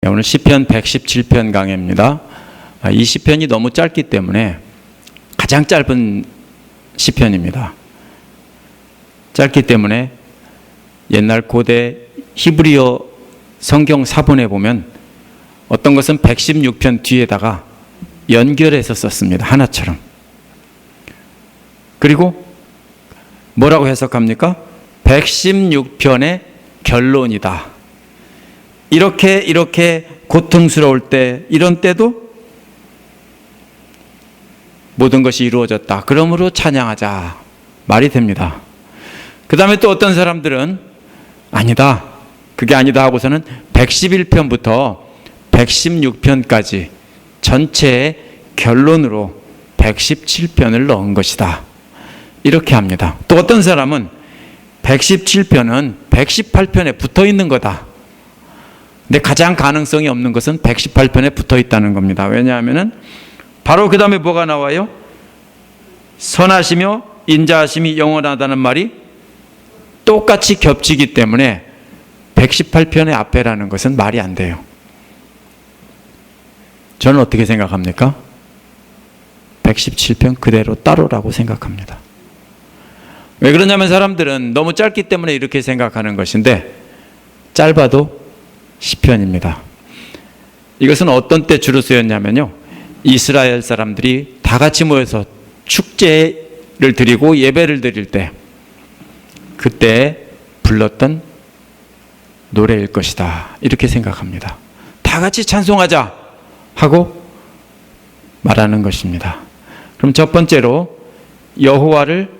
오늘 시편 117편 강해입니다. 이 시편이 너무 짧기 때문에 가장 짧은 시편입니다. 짧기 때문에 옛날 고대 히브리어 성경 사본에 보면 어떤 것은 116편 뒤에다가 연결해서 썼습니다. 하나처럼. 그리고 뭐라고 해석합니까? 116편의 결론이다. 이렇게 고통스러울 때, 이런 때도 모든 것이 이루어졌다. 그러므로 찬양하자. 말이 됩니다. 그 다음에 또 어떤 사람들은 아니다. 그게 아니다 하고서는 111편부터 116편까지 전체의 결론으로 117편을 넣은 것이다. 이렇게 합니다. 또 어떤 사람은 117편은 118편에 붙어 있는 거다. 근데 가장 가능성이 없는 것은 118편에 붙어 있다는 겁니다. 왜냐하면은 바로 그 다음에 뭐가 나와요? 선하시며 인자하심이 영원하다는 말이 똑같이 겹치기 때문에 118편의 앞에라는 것은 말이 안 돼요. 저는 어떻게 생각합니까? 117편 그대로 따로라고 생각합니다. 왜 그러냐면 사람들은 너무 짧기 때문에 이렇게 생각하는 것인데 짧아도 시편입니다. 이것은 어떤 때 주로 쓰였냐면요, 이스라엘 사람들이 다 같이 모여서 축제를 드리고 예배를 드릴 때 그때 불렀던 노래일 것이다. 이렇게 생각합니다. 다 같이 찬송하자 하고 말하는 것입니다. 그럼 첫 번째로 여호와를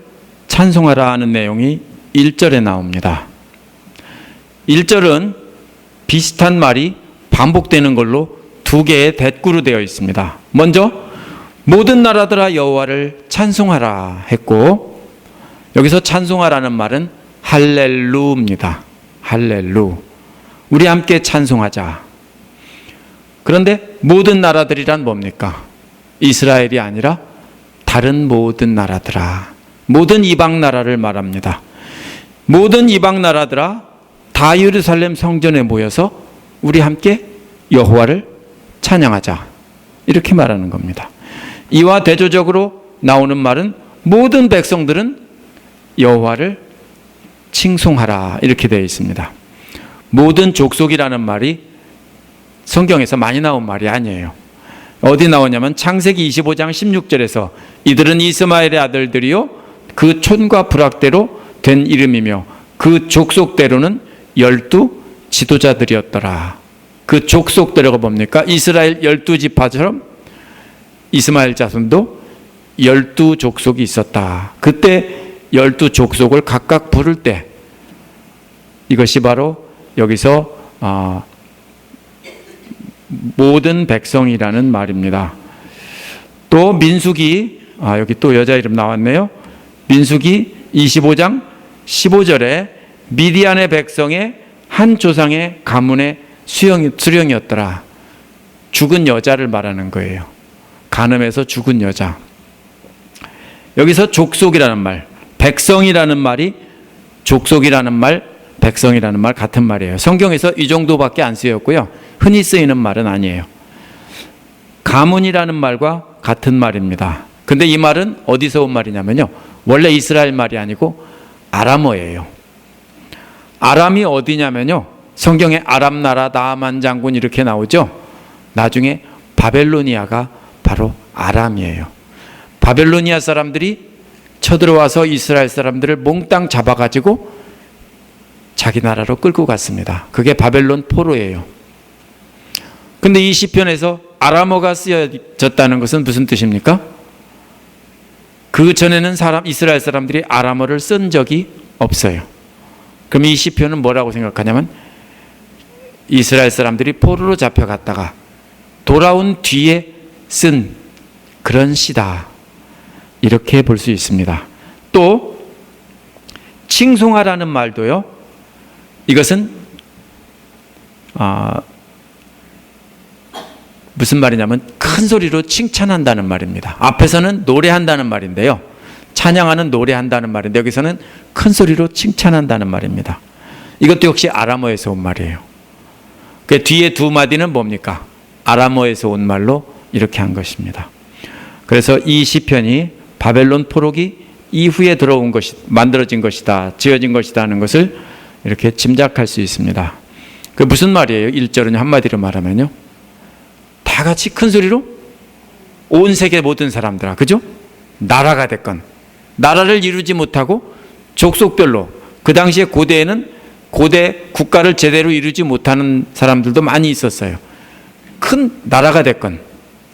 찬송하라 하는 내용이 1절에 나옵니다. 1절은 비슷한 말이 반복되는 걸로 두 개의 대꾸로 되어 있습니다. 먼저 모든 나라들아 여호와를 찬송하라 했고, 여기서 찬송하라는 말은 할렐루입니다. 할렐루. 우리 함께 찬송하자. 그런데 모든 나라들이란 뭡니까? 이스라엘이 아니라 다른 모든 나라들아, 모든 이방 나라를 말합니다. 모든 이방 나라들아 다 예루살렘 성전에 모여서 우리 함께 여호와를 찬양하자. 이렇게 말하는 겁니다. 이와 대조적으로 나오는 말은 모든 백성들은 여호와를 칭송하라. 이렇게 되어 있습니다. 모든 족속이라는 말이 성경에서 많이 나온 말이 아니에요. 어디 나오냐면 창세기 25장 16절에서 이들은 이스마엘의 아들들이요 그 촌과 부락대로 된 이름이며 그 족속대로는 12 지도자들이었더라. 그 족속대로가 뭡니까? 이스라엘 12지파처럼 이스마엘 자손도 12족속이 있었다. 그때 12족속을 각각 부를 때 이것이 바로 여기서 모든 백성이라는 말입니다. 또 민수기, 여기 또 여자 이름 나왔네요. 민수기 25장 15절에 미디안의 백성의 한 조상의 가문의 수령이었더라. 죽은 여자를 말하는 거예요. 간음해서 죽은 여자. 여기서 족속이라는 말, 백성이라는 말이 족속이라는 말, 백성이라는 말 같은 말이에요. 성경에서 이 정도밖에 안 쓰였고요. 흔히 쓰이는 말은 아니에요. 가문이라는 말과 같은 말입니다. 근데 이 말은 어디서 온 말이냐면요, 원래 이스라엘 말이 아니고 아람어예요. 아람이 어디냐면요, 성경에 아람 나라 나아만 장군 이렇게 나오죠. 나중에 바벨로니아가 바로 아람이에요. 바벨로니아 사람들이 쳐들어와서 이스라엘 사람들을 몽땅 잡아가지고 자기 나라로 끌고 갔습니다. 그게 바벨론 포로예요. 근데 이 시편에서 아람어가 쓰여졌다는 것은 무슨 뜻입니까? 그 전에는 이스라엘 사람들이 아람어를 쓴 적이 없어요. 그럼 이 시편은 뭐라고 생각하냐면 이스라엘 사람들이 포로로 잡혀갔다가 돌아온 뒤에 쓴 그런 시다. 이렇게 볼 수 있습니다. 또 칭송하라는 말도요, 이것은 무슨 말이냐면 큰 소리로 칭찬한다는 말입니다. 앞에서는 노래한다는 말인데요, 찬양하는 노래한다는 말인데 여기서는 큰 소리로 칭찬한다는 말입니다. 이것도 역시 아람어에서 온 말이에요. 그 뒤에 두 마디는 뭡니까? 아람어에서 온 말로 이렇게 한 것입니다. 그래서 이 시편이 바벨론 포로기 이후에 들어온 것이 만들어진 것이다, 지어진 것이다 하는 것을 이렇게 짐작할 수 있습니다. 그 무슨 말이에요? 1절은 한마디로 말하면요, 다 같이 큰 소리로 온 세계 모든 사람들아, 그죠? 나라가 됐건, 나라를 이루지 못하고 족속별로, 그 당시에 고대에는 고대 국가를 제대로 이루지 못하는 사람들도 많이 있었어요. 큰 나라가 됐건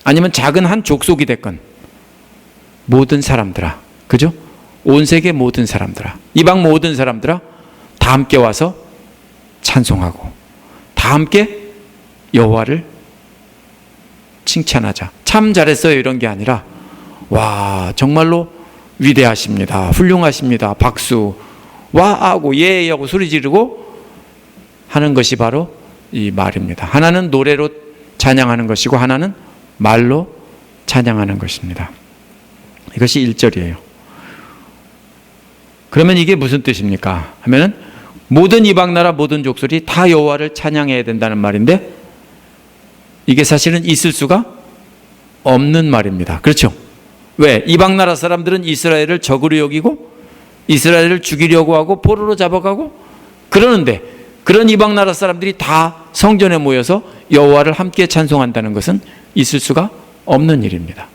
아니면 작은 한 족속이 됐건 모든 사람들아, 그죠? 온 세계 모든 사람들아, 이방 모든 사람들아, 다 함께 와서 찬송하고 다 함께 여호와를 칭찬하자. 참 잘했어요 이런 게 아니라, 와 정말로 위대하십니다, 훌륭하십니다, 박수 와 하고 예 하고 소리 지르고 하는 것이 바로 이 말입니다. 하나는 노래로 찬양하는 것이고 하나는 말로 찬양하는 것입니다. 이것이 1절이에요. 그러면 이게 무슨 뜻입니까? 하면은 모든 이방 나라 모든 족속이 다 여호와를 찬양해야 된다는 말인데, 이게 사실은 있을 수가 없는 말입니다. 그렇죠? 왜? 이방 나라 사람들은 이스라엘을 적으로 여기고 이스라엘을 죽이려고 하고 포로로 잡아가고 그러는데, 그런 이방 나라 사람들이 다 성전에 모여서 여호와를 함께 찬송한다는 것은 있을 수가 없는 일입니다.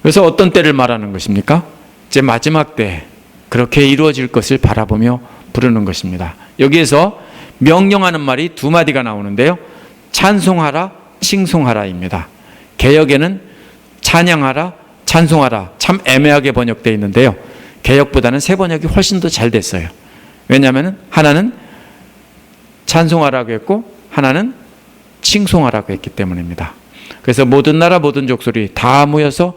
그래서 어떤 때를 말하는 것입니까? 이제 마지막 때 그렇게 이루어질 것을 바라보며 부르는 것입니다. 여기에서 명령하는 말이 두 마디가 나오는데요, 찬송하라, 칭송하라입니다. 개역에는 찬양하라, 찬송하라 참 애매하게 번역되어 있는데요, 개역보다는 새 번역이 훨씬 더 잘 됐어요. 왜냐하면 하나는 찬송하라고 했고 하나는 칭송하라고 했기 때문입니다. 그래서 모든 나라 모든 족속이 다 모여서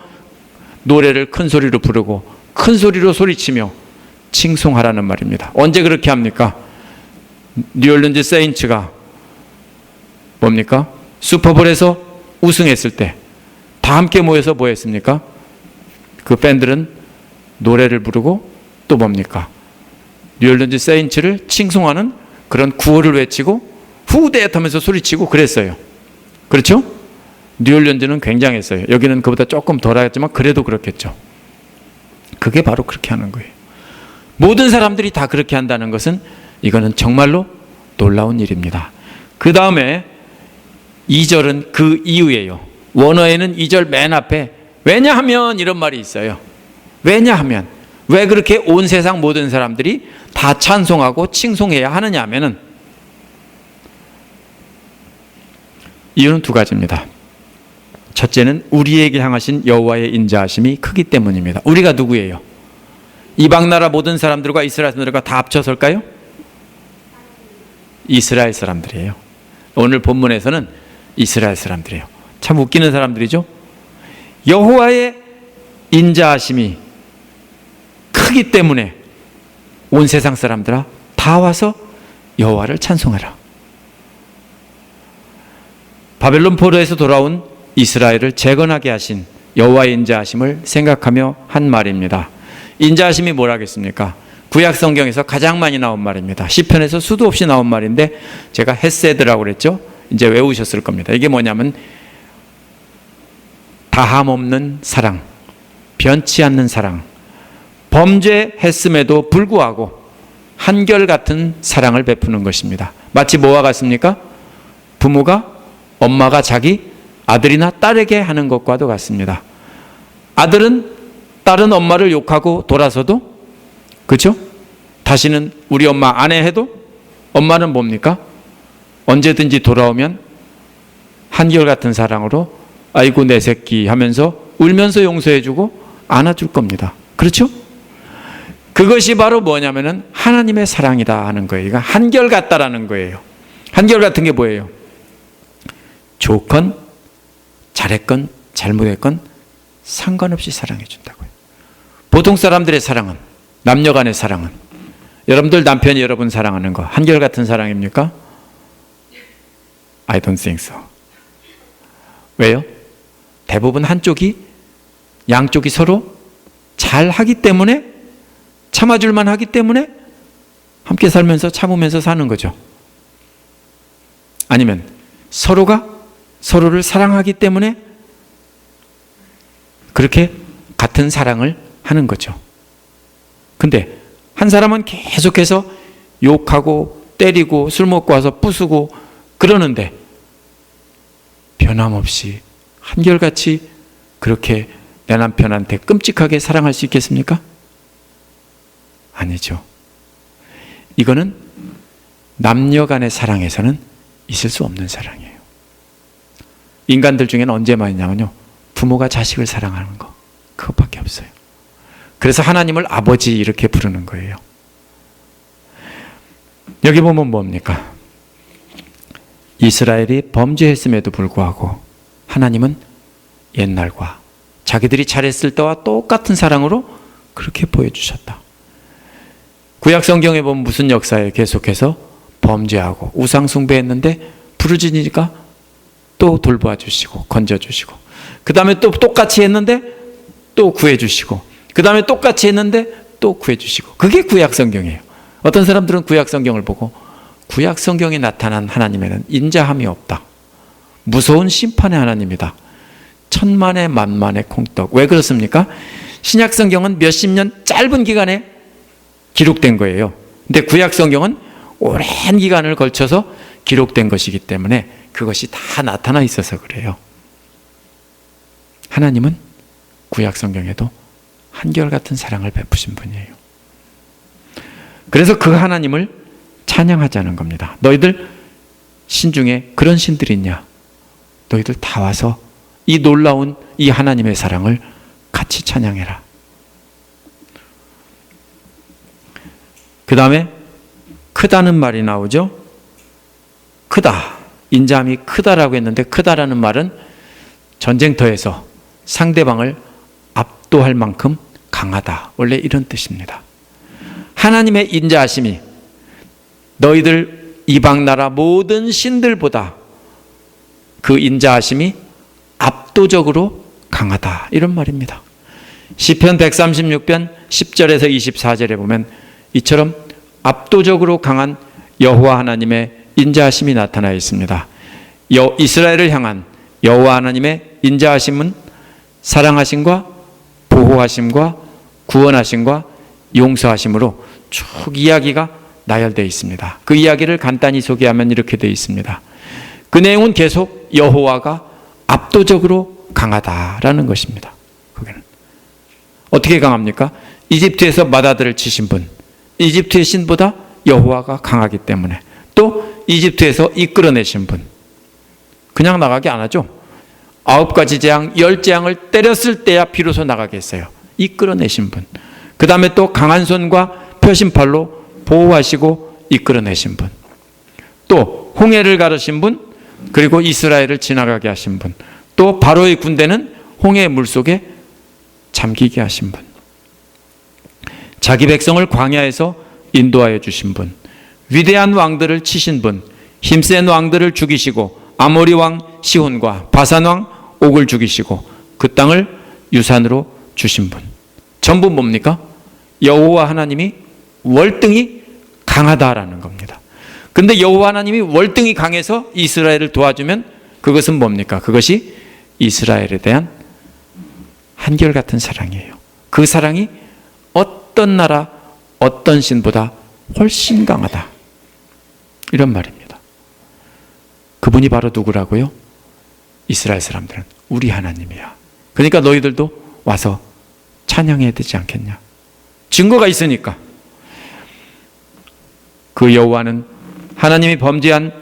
노래를 큰 소리로 부르고 큰 소리로 소리치며 칭송하라는 말입니다. 언제 그렇게 합니까? 뉴올리언즈 세인츠가 뭡니까? 슈퍼볼에서 우승했을 때 다 함께 모여서 뭐 했습니까? 그 팬들은 노래를 부르고 또 뭡니까? 뉴올리언즈 세인츠를 칭송하는 그런 구호를 외치고 후대 하면서 소리치고 그랬어요. 그렇죠? 뉴올리언즈는 굉장했어요. 여기는 그보다 조금 덜하겠지만 그래도 그렇겠죠. 그게 바로 그렇게 하는 거예요. 모든 사람들이 다 그렇게 한다는 것은 이거는 정말로 놀라운 일입니다. 그 다음에 2절은 그 이유예요. 원어에는 2절 맨 앞에 왜냐하면 이런 말이 있어요. 왜냐하면, 왜 그렇게 온 세상 모든 사람들이 다 찬송하고 칭송해야 하느냐 하면은 이유는 두 가지입니다. 첫째는 우리에게 향하신 여호와의 인자하심이 크기 때문입니다. 우리가 누구예요? 이방 나라 모든 사람들과 이스라엘 사람들과 다 합쳐설까요? 이스라엘 사람들이에요. 오늘 본문에서는 이스라엘 사람들이에요. 참 웃기는 사람들이죠. 여호와의 인자하심이 크기 때문에 온 세상 사람들아 다 와서 여호와를 찬송하라. 바벨론 포로에서 돌아온 이스라엘을 재건하게 하신 여호와의 인자하심을 생각하며 한 말입니다. 인자하심이 뭐라겠습니까? 구약 성경에서 가장 많이 나온 말입니다. 시편에서 수도 없이 나온 말인데 제가 헤세드라고 그랬죠. 이제 외우셨을 겁니다. 이게 뭐냐면 다함 없는 사랑, 변치 않는 사랑, 범죄했음에도 불구하고 한결같은 사랑을 베푸는 것입니다. 마치 뭐와 같습니까? 부모가, 엄마가 자기 아들이나 딸에게 하는 것과도 같습니다. 아들은 딸은 엄마를 욕하고 돌아서도, 그렇죠? 다시는 우리 엄마 안 해 해도 엄마는 뭡니까? 언제든지 돌아오면 한결같은 사랑으로 아이고 내 새끼 하면서 울면서 용서해주고 안아줄 겁니다. 그렇죠? 그것이 바로 뭐냐면은 하나님의 사랑이다 하는 거예요. 그러니까 한결같다라는 거예요. 한결같은 게 뭐예요? 좋건 잘했건 잘못했건 상관없이 사랑해 준다고요. 보통 사람들의 사랑은, 남녀 간의 사랑은, 여러분들 남편이 여러분 사랑하는 거 한결같은 사랑입니까? I don't think so. 왜요? 대부분 한쪽이, 양쪽이 서로 잘 하기 때문에, 참아줄만 하기 때문에 함께 살면서 참으면서 사는 거죠. 아니면 서로가 서로를 사랑하기 때문에 그렇게 같은 사랑을 하는 거죠. 근데 한 사람은 계속해서 욕하고 때리고 술 먹고 와서 부수고 그러는데 변함없이 한결같이 그렇게 내 남편한테 끔찍하게 사랑할 수 있겠습니까? 아니죠. 이거는 남녀 간의 사랑에서는 있을 수 없는 사랑이에요. 인간들 중에는 언제만 있냐면요, 부모가 자식을 사랑하는 거, 그것밖에 없어요. 그래서 하나님을 아버지 이렇게 부르는 거예요. 여기 보면 뭡니까? 이스라엘이 범죄했음에도 불구하고 하나님은 옛날과 자기들이 잘했을 때와 똑같은 사랑으로 그렇게 보여주셨다. 구약 성경에 보면 무슨 역사에 계속해서 범죄하고 우상 숭배했는데 부르짖으니까 또 돌보아 주시고 건져 주시고, 그 다음에 또 똑같이 했는데 또 구해 주시고, 그 다음에 똑같이 했는데 또 구해 주시고. 그게 구약 성경이에요. 어떤 사람들은 구약 성경을 보고 구약 성경에 나타난 하나님에는 인자함이 없다, 무서운 심판의 하나님이다, 천만의 만만의 콩떡. 왜 그렇습니까? 신약 성경은 몇십 년 짧은 기간에 기록된 거예요. 근데 구약 성경은 오랜 기간을 걸쳐서 기록된 것이기 때문에 그것이 다 나타나 있어서 그래요. 하나님은 구약 성경에도 한결같은 사랑을 베푸신 분이에요. 그래서 그 하나님을 찬양하자는 겁니다. 너희들 신 중에 그런 신들이 있냐? 너희들 다 와서 이 놀라운 이 하나님의 사랑을 같이 찬양해라. 그 다음에 크다는 말이 나오죠. 크다, 인자함이 크다라고 했는데, 크다라는 말은 전쟁터에서 상대방을 압도할 만큼 강하다, 원래 이런 뜻입니다. 하나님의 인자하심이 너희들 이방 나라 모든 신들보다 그 인자하심이 압도적으로 강하다, 이런 말입니다. 시편 136편 10절에서 24절에 보면 이처럼 압도적으로 강한 여호와 하나님의 인자하심이 나타나 있습니다. 이스라엘을 향한 여호와 하나님의 인자하심은 사랑하심과 보호하심과 구원하심과 용서하심으로 쭉 이야기가 나열되어 있습니다. 그 이야기를 간단히 소개하면 이렇게 되어 있습니다. 그 내용은 계속 여호와가 압도적으로 강하다라는 것입니다. 거기는 어떻게 강합니까? 이집트에서 마다들을 치신 분, 이집트의 신보다 여호와가 강하기 때문에, 또 이집트에서 이끌어내신 분, 그냥 나가게 안 하죠. 9가지 재앙, 10재앙을 때렸을 때야 비로소 나가게 했어요. 이끌어내신 분. 그 다음에 또 강한 손과 표심팔로 보호하시고 이끌어내신 분, 또 홍해를 가르신 분, 그리고 이스라엘을 지나가게 하신 분, 또 바로의 군대는 홍해의 물속에 잠기게 하신 분, 자기 백성을 광야에서 인도하여 주신 분, 위대한 왕들을 치신 분, 힘센 왕들을 죽이시고 아모리 왕 시혼과 바산 왕 옥을 죽이시고 그 땅을 유산으로 주신 분. 전부 뭡니까? 여호와 하나님이 월등히 강하다라는 겁니다. 근데 여호와 하나님이 월등히 강해서 이스라엘을 도와주면 그것은 뭡니까? 그것이 이스라엘에 대한 한결같은 사랑이에요. 그 사랑이 어떤 나라, 어떤 신보다 훨씬 강하다, 이런 말입니다. 그분이 바로 누구라고요? 이스라엘 사람들은 우리 하나님이야. 그러니까 너희들도 와서 찬양해야 되지 않겠냐? 증거가 있으니까. 그 여호와는 하나님이 범죄한,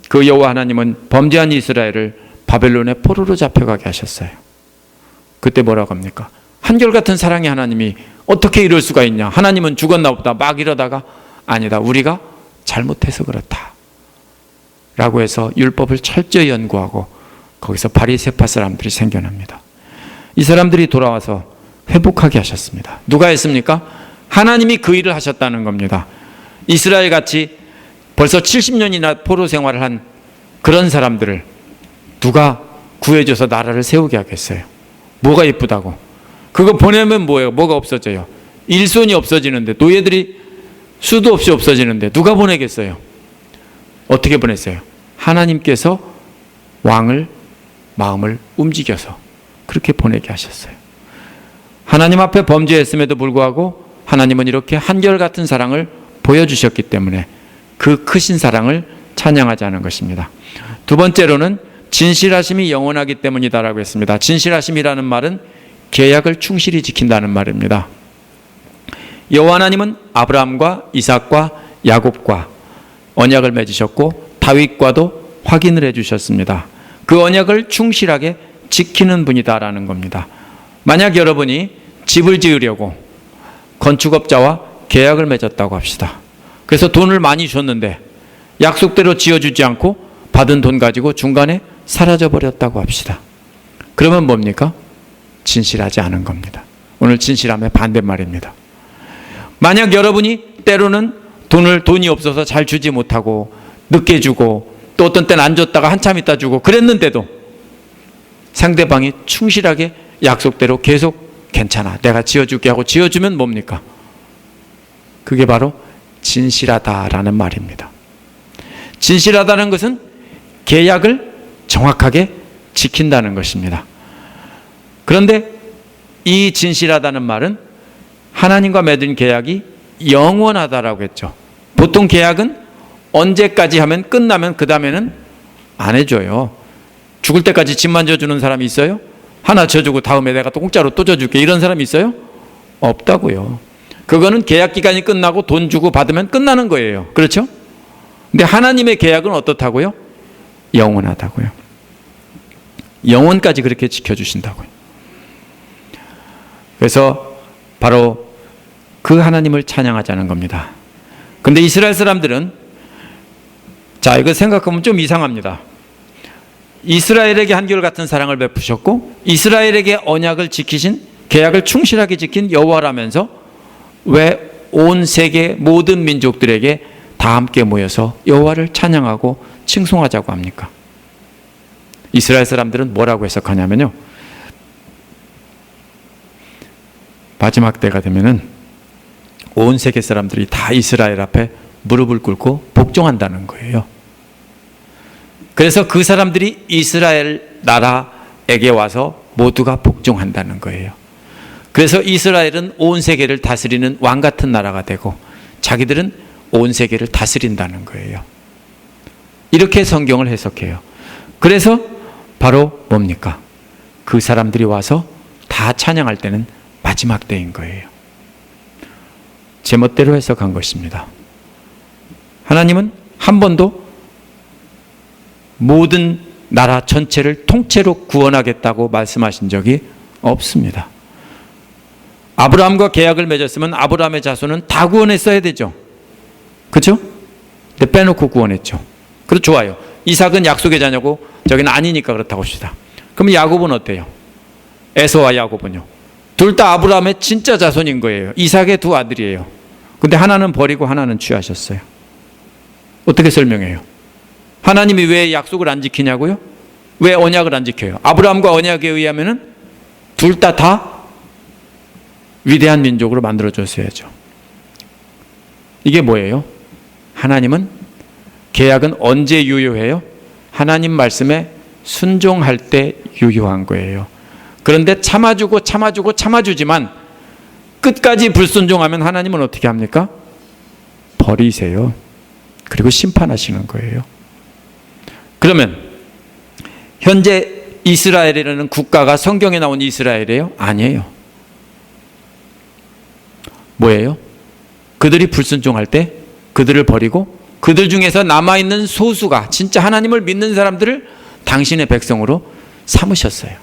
그 여호와 하나님은 범죄한 이스라엘을 바벨론의 포로로 잡혀가게 하셨어요. 그때 뭐라고 합니까? 한결같은 사랑의 하나님이 어떻게 이럴 수가 있냐? 하나님은 죽었나 보다 막 이러다가, 아니다, 우리가 잘못해서 그렇다 라고 해서 율법을 철저히 연구하고 거기서 바리새파 사람들이 생겨납니다. 이 사람들이 돌아와서 회복하게 하셨습니다. 누가 했습니까? 하나님이 그 일을 하셨다는 겁니다. 이스라엘 같이 벌써 70년이나 포로 생활을 한 그런 사람들을 누가 구해줘서 나라를 세우게 하겠어요? 뭐가 예쁘다고? 그거 보내면 뭐예요? 뭐가 없어져요? 일손이 없어지는데, 노예들이 수도 없이 없어지는데 누가 보내겠어요? 어떻게 보냈어요? 하나님께서 왕을 마음을 움직여서 그렇게 보내게 하셨어요. 하나님 앞에 범죄했음에도 불구하고 하나님은 이렇게 한결같은 사랑을 보여주셨기 때문에 그 크신 사랑을 찬양하자는 것입니다. 두 번째로는 진실하심이 영원하기 때문이다라고 했습니다. 진실하심이라는 말은 계약을 충실히 지킨다는 말입니다. 여호와 하나님은 아브라함과 이삭과 야곱과 언약을 맺으셨고 다윗과도 확인을 해주셨습니다. 그 언약을 충실하게 지키는 분이다라는 겁니다. 만약 여러분이 집을 지으려고 건축업자와 계약을 맺었다고 합시다. 그래서 돈을 많이 줬는데 약속대로 지어주지 않고 받은 돈 가지고 중간에 사라져버렸다고 합시다. 그러면 뭡니까? 진실하지 않은 겁니다. 오늘 진실함의 반대말입니다. 만약 여러분이 때로는 돈이 없어서 잘 주지 못하고 늦게 주고 또 어떤 때는 안 줬다가 한참 있다 주고 그랬는데도 상대방이 충실하게 약속대로 계속 괜찮아 내가 지어줄게 하고 지어주면 뭡니까? 그게 바로 진실하다라는 말입니다. 진실하다는 것은 계약을 정확하게 지킨다는 것입니다. 그런데 이 진실하다는 말은 하나님과 맺은 계약이 영원하다라고 했죠. 보통 계약은 언제까지 하면 끝나면 그 다음에는 안 해줘요. 죽을 때까지 집만 져주는 사람이 있어요? 하나 져주고 다음에 내가 또 공짜로 또 져줄게 이런 사람이 있어요? 없다고요. 그거는 계약 기간이 끝나고 돈 주고 받으면 끝나는 거예요. 그렇죠? 근데 하나님의 계약은 어떻다고요? 영원하다고요. 영원까지 그렇게 지켜주신다고요. 그래서 바로 그 하나님을 찬양하자는 겁니다. 근데 이스라엘 사람들은 자 이거 생각하면 좀 이상합니다. 이스라엘에게 한결같은 사랑을 베푸셨고 이스라엘에게 언약을 지키신 계약을 충실하게 지킨 여호와라면서 왜 온 세계 모든 민족들에게 다 함께 모여서 여호와를 찬양하고 칭송하자고 합니까? 이스라엘 사람들은 뭐라고 해석하냐면요. 마지막 때가 되면은 온 세계 사람들이 다 이스라엘 앞에 무릎을 꿇고 복종한다는 거예요. 그래서 그 사람들이 이스라엘 나라에게 와서 모두가 복종한다는 거예요. 그래서 이스라엘은 온 세계를 다스리는 왕 같은 나라가 되고 자기들은 온 세계를 다스린다는 거예요. 이렇게 성경을 해석해요. 그래서 바로 뭡니까? 그 사람들이 와서 다 찬양할 때는 마지막 때인 거예요. 제멋대로 해석한 것입니다. 하나님은 한 번도 모든 나라 전체를 통째로 구원하겠다고 말씀하신 적이 없습니다. 아브라함과 계약을 맺었으면 아브라함의 자손은 다 구원했어야 되죠. 그렇죠? 근데 빼놓고 구원했죠. 그래서 좋아요. 이삭은 약속의 자녀고 저기는 아니니까 그렇다고 합시다. 그럼 야곱은 어때요? 에서와 야곱은요. 둘 다 아브라함의 진짜 자손인 거예요. 이삭의 두 아들이에요. 근데 하나는 버리고 하나는 취하셨어요. 어떻게 설명해요? 하나님이 왜 약속을 안 지키냐고요? 왜 언약을 안 지켜요? 아브라함과 언약에 의하면은 둘 다 위대한 민족으로 만들어줬어야죠. 이게 뭐예요? 하나님은 계약은 언제 유효해요? 하나님 말씀에 순종할 때 유효한 거예요. 그런데 참아주지만 끝까지 불순종하면 하나님은 어떻게 합니까? 버리세요. 그리고 심판하시는 거예요. 그러면 현재 이스라엘이라는 국가가 성경에 나온 이스라엘이에요? 아니에요. 뭐예요? 그들이 불순종할 때 그들을 버리고 그들 중에서 남아있는 소수가 진짜 하나님을 믿는 사람들을 당신의 백성으로 삼으셨어요.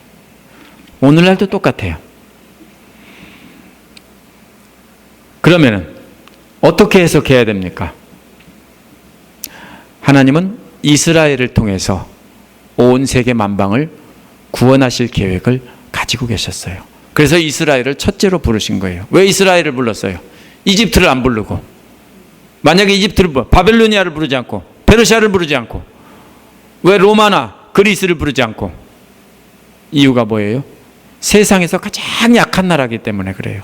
오늘날도 똑같아요. 그러면은 어떻게 해석해야 됩니까? 하나님은 이스라엘을 통해서 온 세계 만방을 구원하실 계획을 가지고 계셨어요. 그래서 이스라엘을 첫째로 부르신 거예요. 왜 이스라엘을 불렀어요? 이집트를 안 부르고, 만약에 이집트를 바벨로니아를 부르지 않고 페르시아를 부르지 않고 왜 로마나 그리스를 부르지 않고, 이유가 뭐예요? 세상에서 가장 약한 나라이기 때문에 그래요.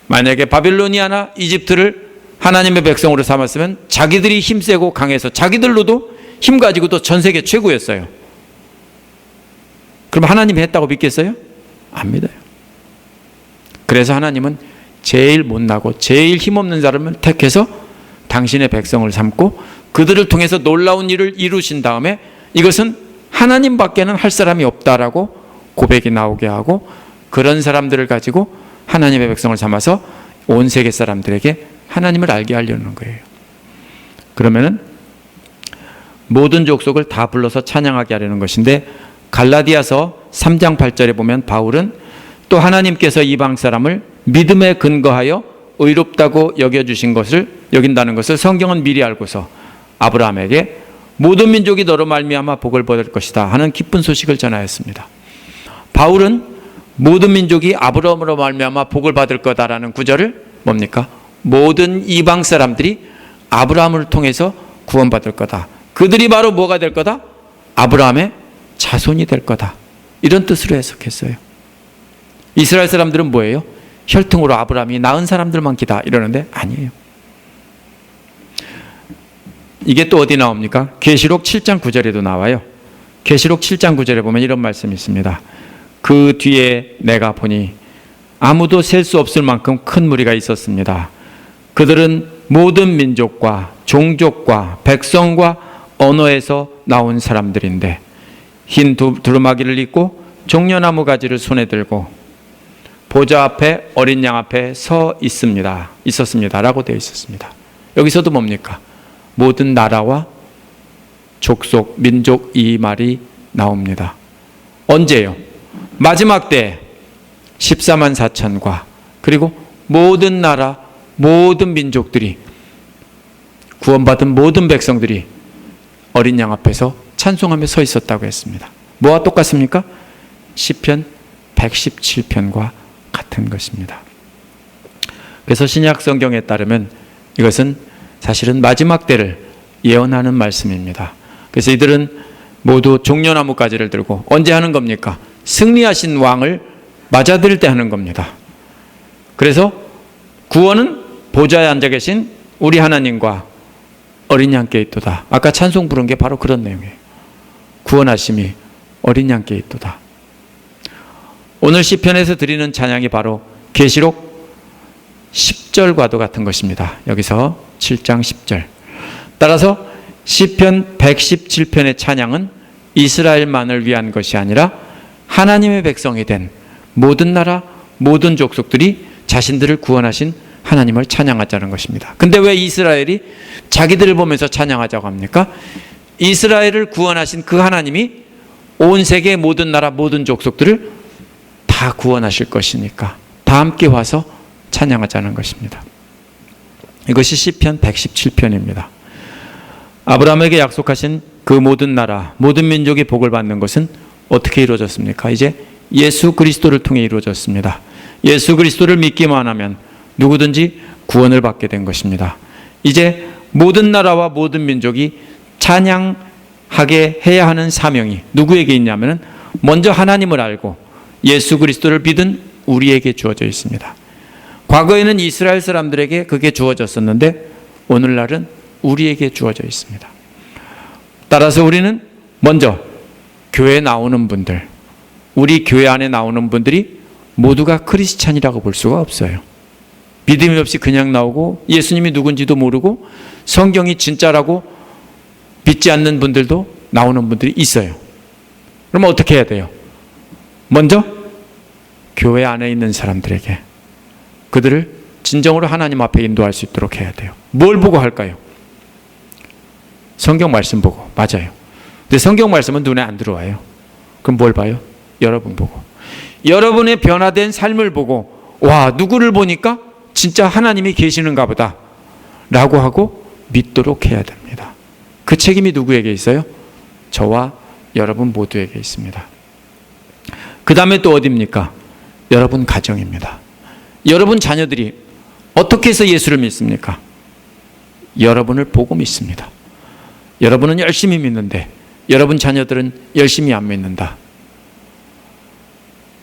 만약에 바벨로니아나 이집트를 하나님의 백성으로 삼았으면 자기들이 힘세고 강해서 자기들로도 힘 가지고도 전 세계 최고였어요. 그럼 하나님이 했다고 믿겠어요? 안 믿어요. 그래서 하나님은 제일 못나고 제일 힘없는 사람을 택해서 당신의 백성을 삼고 그들을 통해서 놀라운 일을 이루신 다음에 이것은 하나님밖에는 할 사람이 없다라고 고백이 나오게 하고 그런 사람들을 가지고 하나님의 백성을 삼아서 온 세계 사람들에게 하나님을 알게 하려는 거예요. 그러면은 모든 족속을 다 불러서 찬양하게 하려는 것인데 갈라디아서 3장 8절에 보면 바울은 또 하나님께서 이방 사람을 믿음에 근거하여 의롭다고 여겨주신 것을 여긴다는 것을 성경은 미리 알고서 아브라함에게 모든 민족이 너로 말미암아 복을 받을 것이다 하는 기쁜 소식을 전하였습니다. 바울은 모든 민족이 아브라함으로 말미암아 복을 받을 거다라는 구절을 뭡니까? 모든 이방 사람들이 아브라함을 통해서 구원받을 거다. 그들이 바로 뭐가 될 거다? 아브라함의 자손이 될 거다. 이런 뜻으로 해석했어요. 이스라엘 사람들은 뭐예요? 혈통으로 아브라함이 낳은 사람들만 기다 이러는데 아니에요. 이게 또 어디 나옵니까? 계시록 7장 9절에도 나와요. 계시록 7장 9절에 보면 이런 말씀이 있습니다. 그 뒤에 내가 보니 아무도 셀 수 없을 만큼 큰 무리가 있었습니다. 그들은 모든 민족과 종족과 백성과 언어에서 나온 사람들인데 흰 두루마기를 입고 종려나무 가지를 손에 들고 보좌 앞에 어린 양 앞에 서 있었습니다 라고 되어 있었습니다. 여기서도 뭡니까? 모든 나라와 족속, 민족 이 말이 나옵니다. 언제요? 마지막 때 14만 4천과 그리고 모든 나라, 모든 민족들이 구원받은 모든 백성들이 어린 양 앞에서 찬송하며 서 있었다고 했습니다. 뭐와 똑같습니까? 시편 117편과 같은 것입니다. 그래서 신약 성경에 따르면 이것은 사실은 마지막 때를 예언하는 말씀입니다. 그래서 이들은 모두 종려나무 가지를 들고 언제 하는 겁니까? 승리하신 왕을 맞아들일 때 하는 겁니다. 그래서 구원은 보좌에 앉아 계신 우리 하나님과 어린 양께 있도다. 아까 찬송 부른 게 바로 그런 내용이에요. 구원하심이 어린 양께 있도다. 오늘 시편에서 드리는 찬양이 바로 계시록 10절과도 같은 것입니다. 여기서 7장 10절. 따라서 시편 117편의 찬양은 이스라엘만을 위한 것이 아니라 하나님의 백성이 된 모든 나라, 모든 족속들이 자신들을 구원하신 하나님을 찬양하자는 것입니다. 근데 왜 이스라엘이 자기들을 보면서 찬양하자고 합니까? 이스라엘을 구원하신 그 하나님이 온 세계 모든 나라, 모든 족속들을 다 구원하실 것이니까 다 함께 와서 찬양하자는 것입니다. 이것이 시편 117편입니다. 아브라함에게 약속하신 그 모든 나라, 모든 민족이 복을 받는 것은 어떻게 이루어졌습니까? 이제 예수 그리스도를 통해 이루어졌습니다. 예수 그리스도를 믿기만 하면 누구든지 구원을 받게 된 것입니다. 이제 모든 나라와 모든 민족이 찬양하게 해야 하는 사명이 누구에게 있냐면 먼저 하나님을 알고 예수 그리스도를 믿은 우리에게 주어져 있습니다. 과거에는 이스라엘 사람들에게 그게 주어졌었는데 오늘날은 우리에게 주어져 있습니다. 따라서 우리는 먼저 교회에 나오는 분들, 우리 교회 안에 나오는 분들이 모두가 크리스찬이라고 볼 수가 없어요. 믿음이 없이 그냥 나오고 예수님이 누군지도 모르고 성경이 진짜라고 믿지 않는 분들도 나오는 분들이 있어요. 그러면 어떻게 해야 돼요? 먼저 교회 안에 있는 사람들에게 그들을 진정으로 하나님 앞에 인도할 수 있도록 해야 돼요. 뭘 보고 할까요? 성경 말씀 보고. 맞아요. 근데 성경 말씀은 눈에 안 들어와요. 그럼 뭘 봐요? 여러분 보고. 여러분의 변화된 삶을 보고 와, 누구를 보니까 진짜 하나님이 계시는가 보다 라고 하고 믿도록 해야 됩니다. 그 책임이 누구에게 있어요? 저와 여러분 모두에게 있습니다. 그 다음에 또 어디입니까? 여러분 가정입니다. 여러분 자녀들이 어떻게 해서 예수를 믿습니까? 여러분을 보고 믿습니다. 여러분은 열심히 믿는데 여러분 자녀들은 열심히 안 믿는다.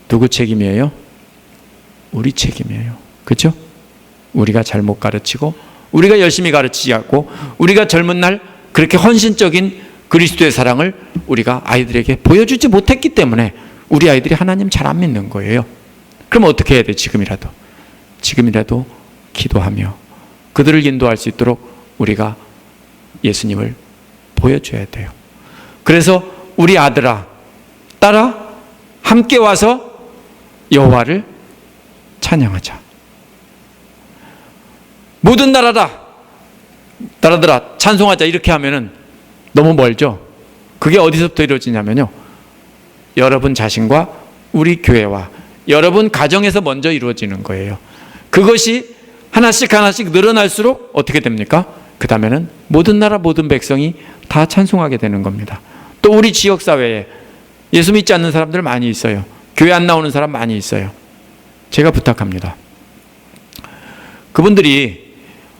누구 책임이에요? 우리 책임이에요. 그렇죠? 우리가 잘못 가르치고 우리가 열심히 가르치지 않고 우리가 젊은 날 그렇게 헌신적인 그리스도의 사랑을 우리가 아이들에게 보여주지 못했기 때문에 우리 아이들이 하나님 잘 안 믿는 거예요. 그럼 어떻게 해야 돼? 지금이라도 기도하며 그들을 인도할 수 있도록 우리가 예수님을 보여줘야 돼요. 그래서 우리 아들아, 딸아, 함께 와서 여호와를 찬양하자. 모든 나라들아 찬송하자 이렇게 하면은 너무 멀죠. 그게 어디서부터 이루어지냐면요, 여러분 자신과 우리 교회와 여러분 가정에서 먼저 이루어지는 거예요. 그것이 하나씩 늘어날수록 어떻게 됩니까? 그 다음에는 모든 나라 모든 백성이 다 찬송하게 되는 겁니다. 또 우리 지역사회에 예수 믿지 않는 사람들 많이 있어요. 교회 안 나오는 사람 많이 있어요. 제가 부탁합니다. 그분들이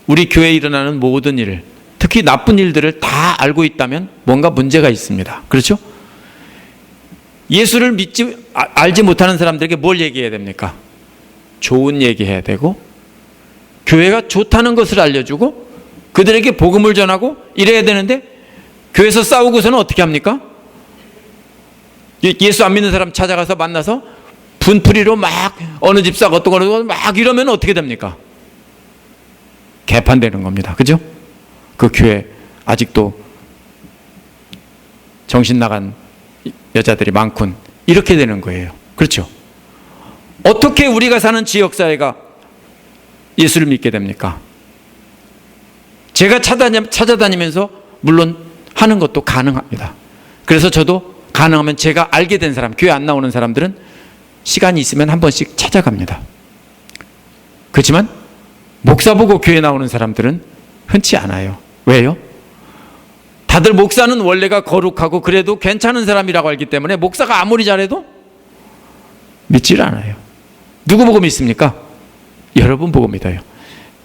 우리 교회에 일어나는 모든 일, 특히 나쁜 일들을 다 알고 있다면 뭔가 문제가 있습니다. 그렇죠? 예수를 알지 못하는 사람들에게 뭘 얘기해야 됩니까? 좋은 얘기해야 되고, 교회가 좋다는 것을 알려주고, 그들에게 복음을 전하고 이래야 되는데, 교회에서 싸우고서는 어떻게 합니까? 예수 안 믿는 사람 찾아가서 만나서 분풀이로 막 어느 집사가 어떤 거로 막 이러면 어떻게 됩니까? 개판되는 겁니다. 그죠? 그 교회 아직도 정신 나간 여자들이 많군. 이렇게 되는 거예요. 그렇죠? 어떻게 우리가 사는 지역사회가 예수를 믿게 됩니까? 제가 찾아다니면서 물론 하는 것도 가능합니다. 그래서 저도 가능하면 제가 알게 된 사람, 교회 안 나오는 사람들은 시간이 있으면 한 번씩 찾아갑니다. 그렇지만 목사 보고 교회 나오는 사람들은 흔치 않아요. 왜요? 다들 목사는 원래가 거룩하고 그래도 괜찮은 사람이라고 알기 때문에 목사가 아무리 잘해도 믿질 않아요. 누구 보고 믿습니까? 여러분 보고 믿어요.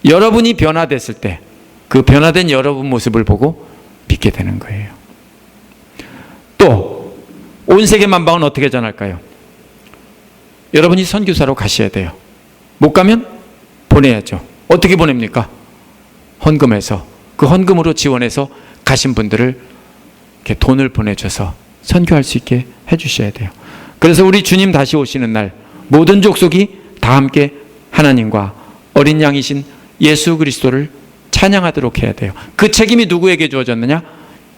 여러분이 변화됐을 때 그 변화된 여러분 모습을 보고 믿게 되는 거예요. 또 온 세계 만방은 어떻게 전할까요? 여러분이 선교사로 가셔야 돼요. 못 가면 보내야죠. 어떻게 보냅니까? 헌금해서, 그 헌금으로 지원해서 가신 분들을 이렇게 돈을 보내줘서 선교할 수 있게 해주셔야 돼요. 그래서 우리 주님 다시 오시는 날 모든 족속이 다 함께 하나님과 어린 양이신 예수 그리스도를 찬양하도록 해야 돼요. 그 책임이 누구에게 주어졌느냐?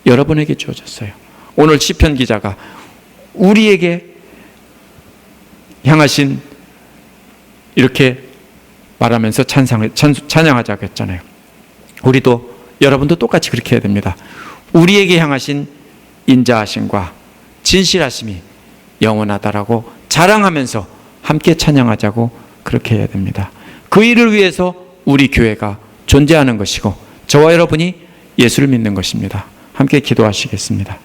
여러분에게 주어졌어요. 오늘 시편 기자가 우리에게 향하신 이렇게 말하면서 찬양하자고 했잖아요. 우리도, 여러분도 똑같이 그렇게 해야 됩니다. 우리에게 향하신 인자하심과 진실하심이 영원하다라고 자랑하면서 함께 찬양하자고 그렇게 해야 됩니다. 그 일을 위해서 우리 교회가 존재하는 것이고 저와 여러분이 예수를 믿는 것입니다. 함께 기도하시겠습니다.